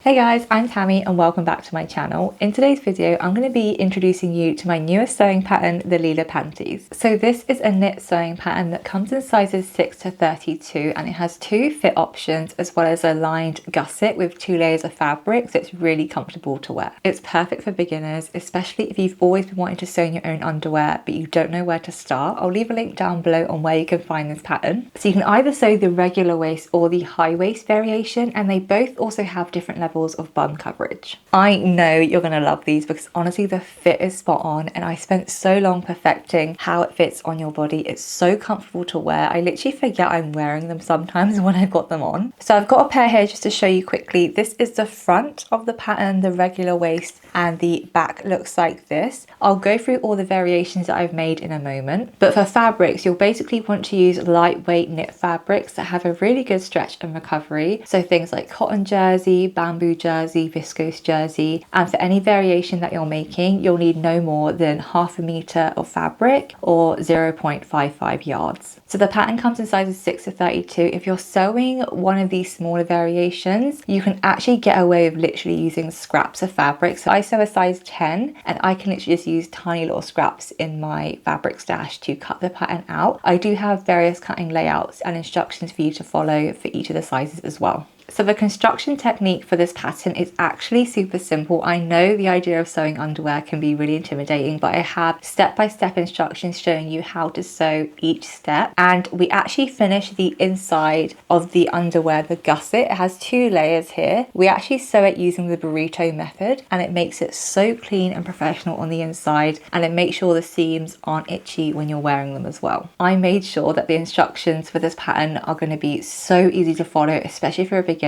Hey guys, I'm Tammy and welcome back to my channel. In today's video, I'm going to be introducing you to my newest sewing pattern, the Lila Panties. So this is a knit sewing pattern that comes in sizes 6 to 32 and it has two fit options as well as a lined gusset with 2 layers of fabric, so it's really comfortable to wear. It's perfect for beginners, especially if you've always been wanting to sew in your own underwear but you don't know where to start. I'll leave a link down below on where you can find this pattern. So you can either sew the regular waist or the high waist variation, and they both also have different levels of bum coverage. I know you're going to love these because honestly the fit is spot on and I spent so long perfecting how it fits on your body. It's so comfortable to wear. I literally forget I'm wearing them sometimes when I've got them on. So I've got a pair here just to show you quickly. This is the front of the pattern, the regular waist, and the back looks like this. I'll go through all the variations that I've made in a moment, but for fabrics you'll basically want to use lightweight knit fabrics that have a really good stretch and recovery, so things like cotton jersey, bamboo jersey, viscose jersey, and for any variation that you're making you'll need no more than 1/2 meter of fabric or 0.55 yards. So the pattern comes in sizes 6 to 32. If you're sewing one of these smaller variations, you can actually get away with literally using scraps of fabric. So I sew a size 10 and I can literally just use tiny little scraps in my fabric stash to cut the pattern out. I do have various cutting layouts and instructions for you to follow for each of the sizes as well. So the construction technique for this pattern is actually super simple. I know the idea of sewing underwear can be really intimidating, but I have step-by-step instructions showing you how to sew each step. And we actually finish the inside of the underwear, the gusset. It has 2 layers here. We actually sew it using the burrito method and it makes it so clean and professional on the inside, and it makes sure the seams aren't itchy when you're wearing them as well. I made sure that the instructions for this pattern are going to be so easy to follow, especially for a beginner.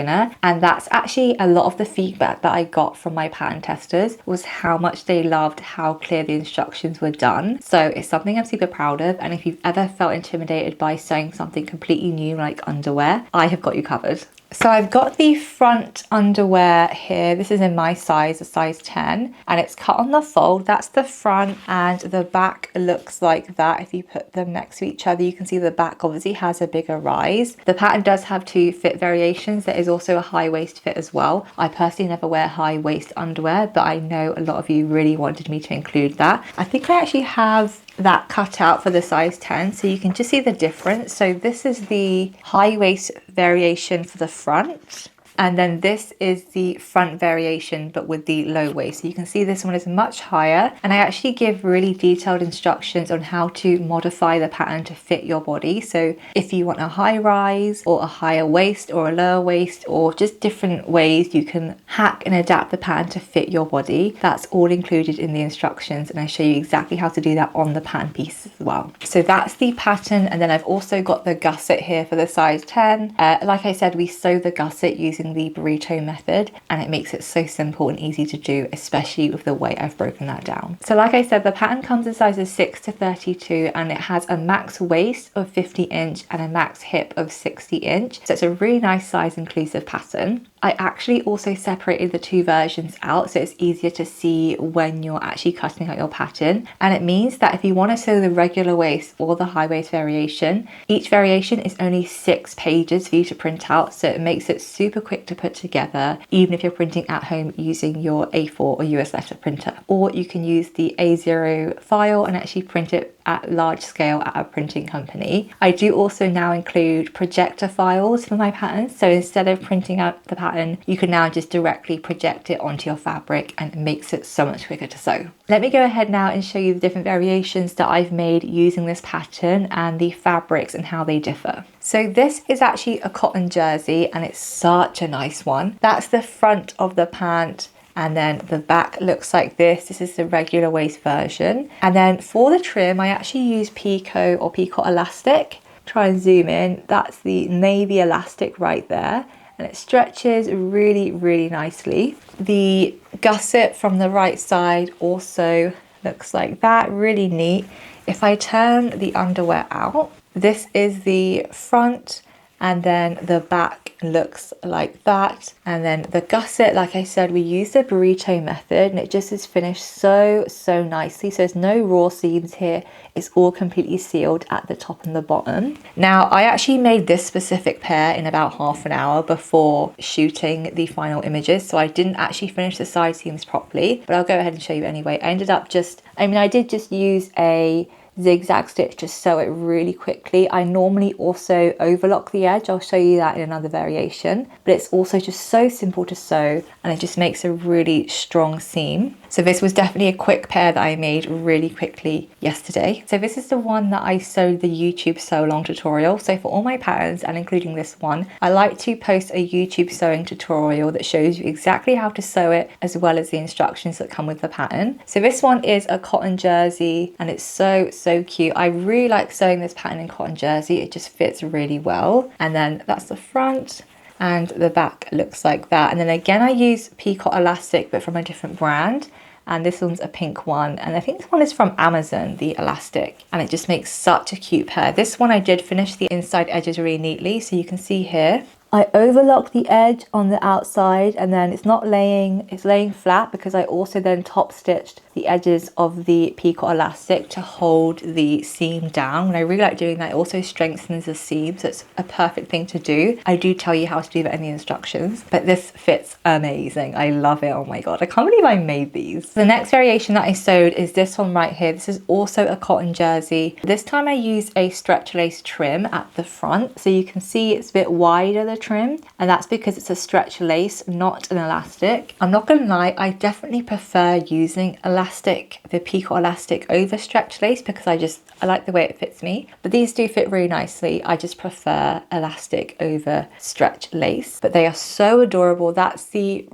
And that's actually a lot of the feedback that I got from my pattern testers, was how much they loved how clear the instructions were done. So it's something I'm super proud of, and if you've ever felt intimidated by sewing something completely new like underwear, I have got you covered. So I've got the front underwear here. This is in my size, a size 10, and it's cut on the fold. That's the front, and the back looks like that. If you put them next to each other, you can see the back obviously has a bigger rise. The pattern does have 2 fit variations. There is also a high waist fit as well. I personally never wear high waist underwear, but I know a lot of you really wanted me to include that. I think I actually have that cut out for the size 10, so you can just see the difference. So this is the high waist variation for the front, and then this is the front variation but with the low waist. So you can see this one is much higher, and I actually give really detailed instructions on how to modify the pattern to fit your body. So if you want a high rise or a higher waist or a lower waist, or just different ways you can hack and adapt the pattern to fit your body, that's all included in the instructions, and I show you exactly how to do that on the pattern piece as well. So that's the pattern, and then I've also got the gusset here for the size 10. Like I said, we sew the gusset using the burrito method, and it makes it so simple and easy to do, especially with the way I've broken that down. So like I said, the pattern comes in sizes 6 to 32 and it has a max waist of 50 inch and a max hip of 60 inch. So it's a really nice size inclusive pattern. I actually also separated the 2 versions out so it's easier to see when you're actually cutting out your pattern, and it means that if you want to sew the regular waist or the high waist variation, each variation is only 6 pages for you to print out, so it makes it super quick to put together, even if you're printing at home using your A4 or US letter printer. Or you can use the A0 file and actually print it at large scale at a printing company. I do also now include projector files for my patterns, so instead of printing out the pattern, you can now just directly project it onto your fabric, and it makes it so much quicker to sew. Let me go ahead now and show you the different variations that I've made using this pattern and the fabrics and how they differ. So this is actually a cotton jersey and it's such a nice one. That's the front of the pant, and then the back looks like this. This is the regular waist version, and then for the trim I actually use picot or picot elastic. Try and zoom in. That's the navy elastic right there, and it stretches really nicely. The gusset from the right side also looks like that, really neat. If I turn the underwear out, this is the front, and then the back looks like that. And then the gusset, like I said, we use the burrito method and it just is finished so nicely. So there's no raw seams here. It's all completely sealed at the top and the bottom. Now, I actually made this specific pair in about half an hour before shooting the final images, so I didn't actually finish the side seams properly, but I'll go ahead and show you anyway. I ended up I did just use a zigzag stitch to sew it really quickly. I normally also overlock the edge. I'll show you that in another variation, but it's also just so simple to sew and it just makes a really strong seam. So this was definitely a quick pair that I made really quickly yesterday. So this is the one that I sewed the YouTube sew along tutorial. So for all my patterns, and including this one, I like to post a YouTube sewing tutorial that shows you exactly how to sew it, as well as the instructions that come with the pattern. So this one is a cotton jersey and it's so cute. I really like sewing this pattern in cotton jersey. It just fits really well. And then that's the front. And the back looks like that. And then again, I use picot elastic, but from a different brand. And this one's a pink one. And I think this one is from Amazon, the elastic. And it just makes such a cute pair. This one I did finish the inside edges really neatly. So you can see here, I overlocked the edge on the outside and then it's laying flat because I also then top stitched the edges of the picot elastic to hold the seam down. And I really like doing that. It also strengthens the seam, so it's a perfect thing to do. I do tell you how to do that in the instructions, but this fits amazing. I love it. Oh my god, I can't believe I made these. The next variation that I sewed is this one right here. This is also a cotton jersey. This time I used a stretch lace trim at the front, so you can see it's a bit wider, the trim, and that's because it's a stretch lace, not an elastic. I'm not gonna lie, I definitely prefer using the picot elastic over stretch lace because I like the way it fits me, but these do fit really nicely. I just prefer elastic over stretch lace, but they are so adorable. That's the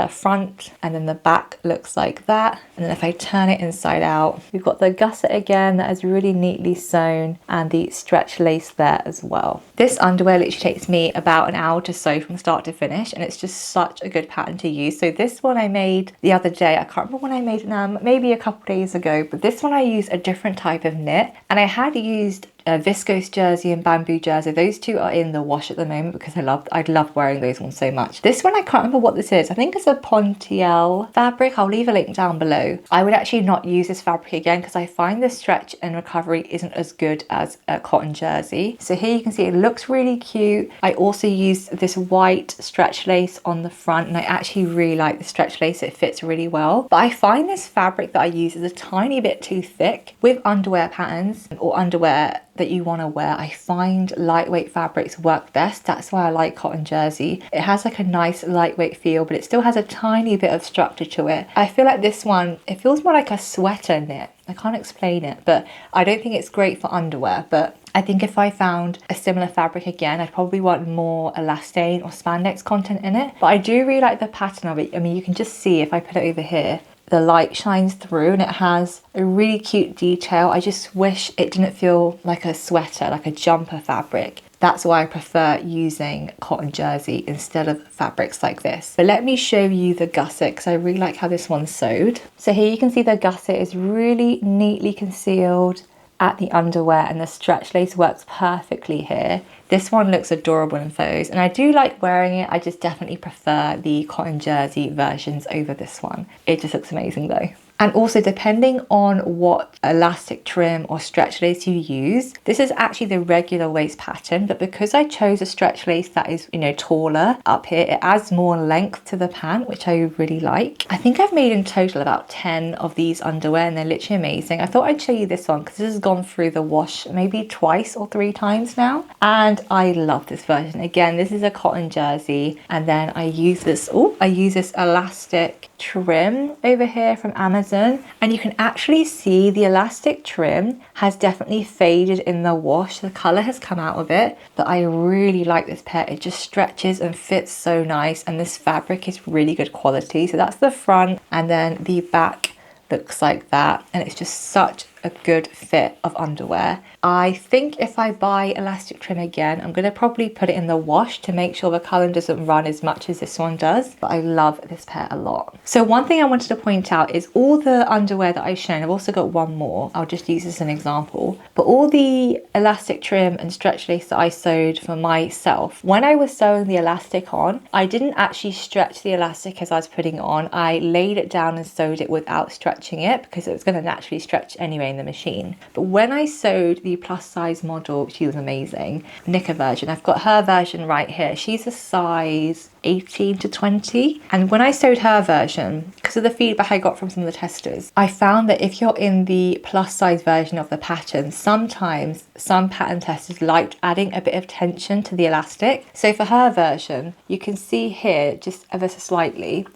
front, and then the back looks like that. And then if I turn it inside out, we've got the gusset again that is really neatly sewn and the stretch lace there as well. This underwear literally takes me about an hour to sew from start to finish, and it's just such a good pattern to use. So this one I made the other day. I can't remember when I made it now, maybe a couple days ago, but this one I used a different type of knit, and I had used a viscose jersey and bamboo jersey. Those two are in the wash at the moment because I love wearing those ones so much. This one I can't remember what this is. I think it's a Pontiel fabric. I'll leave a link down below. I would actually not use this fabric again because I find the stretch and recovery isn't as good as a cotton jersey. So here you can see it looks really cute. I also used this white stretch lace on the front, and I actually really like the stretch lace. It fits really well, but I find this fabric that I use is a tiny bit too thick. With underwear patterns or underwear that you want to wear, I find lightweight fabrics work best. That's why I like cotton jersey. It has like a nice lightweight feel, but it still has a tiny bit of structure to it. I feel like this one, it feels more like a sweater knit. I can't explain it, but I don't think it's great for underwear. But I think if I found a similar fabric again, I'd probably want more elastane or spandex content in it. But I do really like the pattern of it. I mean, you can just see if I put it over here, the light shines through and it has a really cute detail. I just wish it didn't feel like a sweater, like a jumper fabric. That's why I prefer using cotton jersey instead of fabrics like this. But let me show you the gusset because I really like how this one's sewed. So here you can see the gusset is really neatly concealed at the underwear, and the stretch lace works perfectly here. This one looks adorable in photos, and I do like wearing it. I just definitely prefer the cotton jersey versions over this one. It just looks amazing though. And also, depending on what elastic trim or stretch lace you use, this is actually the regular waist pattern, but because I chose a stretch lace that is, you know, taller up here, it adds more length to the pant, which I really like. I think I've made in total about 10 of these underwear, and they're literally amazing. I thought I'd show you this one because this has gone through the wash maybe twice or 3 times now, and I love this version. Again, this is a cotton jersey, and then I use this elastic trim over here from Amazon, and you can actually see the elastic trim has definitely faded in the wash. The color has come out of it, but I really like this pair. It just stretches and fits so nice, and this fabric is really good quality. So that's the front, and then the back looks like that, and it's just such a good fit of underwear. I think if I buy elastic trim again, I'm going to probably put it in the wash to make sure the colour doesn't run as much as this one does, but I love this pair a lot. So one thing I wanted to point out is all the underwear that I've shown, I've also got one more, I'll just use this as an example, but all the elastic trim and stretch lace that I sewed for myself, when I was sewing the elastic on, I didn't actually stretch the elastic as I was putting it on. I laid it down and sewed it without stretching it because it was going to naturally stretch anyway in the machine. But when I sewed the plus size model, she was amazing, knicker version, I've got her version right here. She's a size 18 to 20, and when I sewed her version, because of the feedback I got from some of the testers, I found that if you're in the plus size version of the pattern, sometimes some pattern testers liked adding a bit of tension to the elastic. So for her version, you can see here just ever so slightly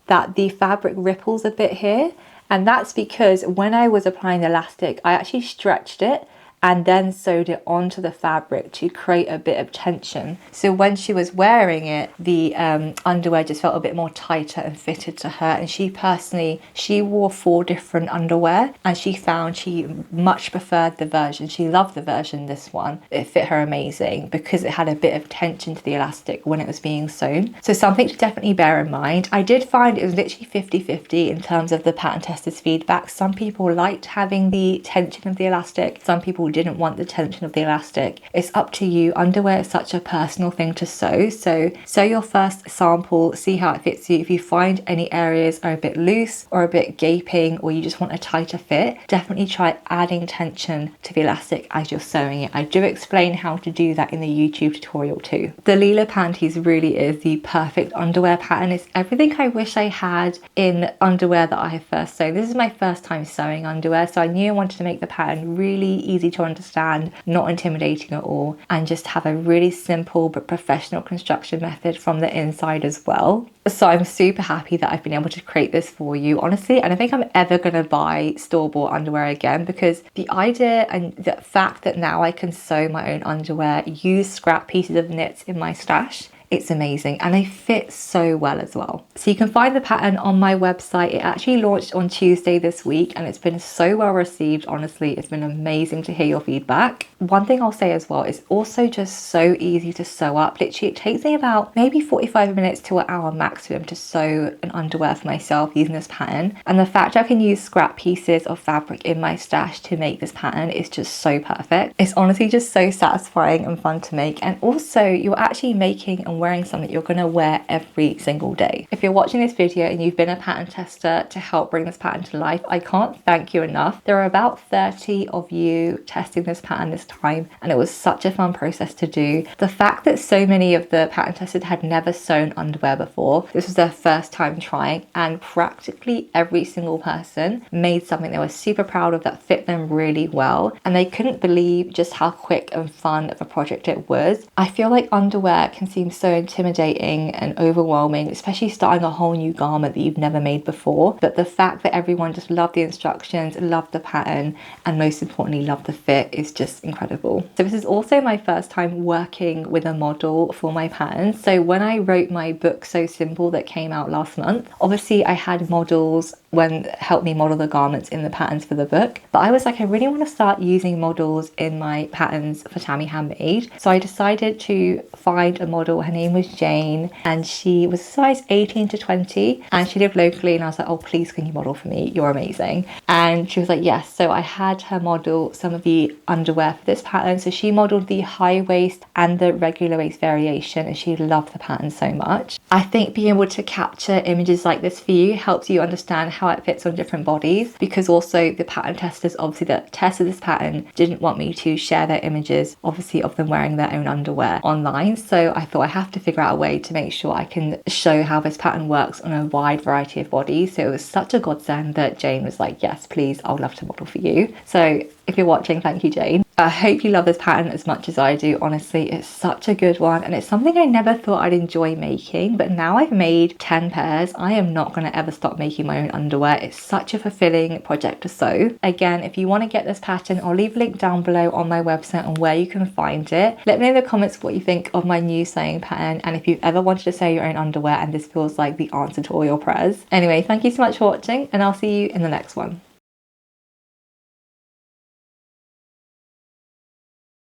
that the fabric ripples a bit here, and that's because when I was applying the elastic, I actually stretched it and then sewed it onto the fabric to create a bit of tension. So when she was wearing it, the underwear just felt a bit more tighter and fitted to her. And she wore 4 different underwear, and she found she much preferred the version. She loved the version, this one. It fit her amazing because it had a bit of tension to the elastic when it was being sewn. So something to definitely bear in mind. I did find it was literally 50-50 in terms of the pattern testers' feedback. Some people liked having the tension of the elastic. Some people didn't want the tension of the elastic. It's up to you. Underwear is such a personal thing to sew. So sew your first sample, see how it fits you. If you find any areas are a bit loose or a bit gaping, or you just want a tighter fit, definitely try adding tension to the elastic as you're sewing it. I do explain how to do that in the YouTube tutorial too. The Lila Panties really is the perfect underwear pattern. It's everything I wish I had in underwear that I have first sewn. This is my first time sewing underwear, so I knew I wanted to make the pattern really easy to understand, not intimidating at all, and just have a really simple but professional construction method from the inside as well. So I'm super happy that I've been able to create this for you. Honestly, I don't think I'm ever going to buy store-bought underwear again, because the idea and the fact that now I can sew my own underwear, use scrap pieces of knits in my stash, it's amazing, and they fit so well as well. So you can find the pattern on my website. It actually launched on Tuesday this week, and it's been so well received. Honestly, it's been amazing to hear your feedback. One thing I'll say as well, is also just so easy to sew up. Literally, it takes me about maybe 45 minutes to an hour maximum to sew an underwear for myself using this pattern. And the fact I can use scrap pieces of fabric in my stash to make this pattern is just so perfect. It's honestly just so satisfying and fun to make. And also, you're actually making and wearing something you're going to wear every single day. If you're watching this video and you've been a pattern tester to help bring this pattern to life, I can't thank you enough. There are about 30 of you testing this pattern this time, and it was such a fun process to do. The fact that so many of the pattern testers had never sewn underwear before, this was their first time trying, and practically every single person made something they were super proud of that fit them really well, and they couldn't believe just how quick and fun of a project it was. I feel like underwear can seem so intimidating and overwhelming, especially starting a whole new garment that you've never made before. But the fact that everyone just loved the instructions, loved the pattern, and most importantly loved the fit is just incredible. So this is also my first time working with a model for my pattern. So when I wrote my book So Simple that came out last month, obviously I had models help me model the garments in the patterns for the book, but I was like, I really want to start using models in my patterns for Tammy Handmade. So I decided to find a model. Her name was Jane, and she was size 18 to 20, and she lived locally, and I was like, oh please, can you model for me? You're amazing. And she was like, yes. So I had her model some of the underwear for this pattern. So she modeled the high waist and the regular waist variation, and she loved the pattern so much. I think being able to capture images like this for you helps you understand how it fits on different bodies, because also the pattern testers, obviously that tested this pattern, didn't want me to share their images obviously of them wearing their own underwear online. So I thought I have to figure out a way to make sure I can show how this pattern works on a wide variety of bodies. So it was such a godsend that Jane was like, yes please, I would love to model for you. So if you're watching, thank you Jane. I hope you love this pattern as much as I do. Honestly, it's such a good one, and it's something I never thought I'd enjoy making, but now I've made 10 pairs. I am not going to ever stop making my own underwear. It's such a fulfilling project to sew. Again, if you want to get this pattern, I'll leave a link down below on my website on where you can find it. Let me know in the comments what you think of my new sewing pattern, and if you've ever wanted to sew your own underwear and this feels like the answer to all your prayers. Anyway, thank you so much for watching, and I'll see you in the next one.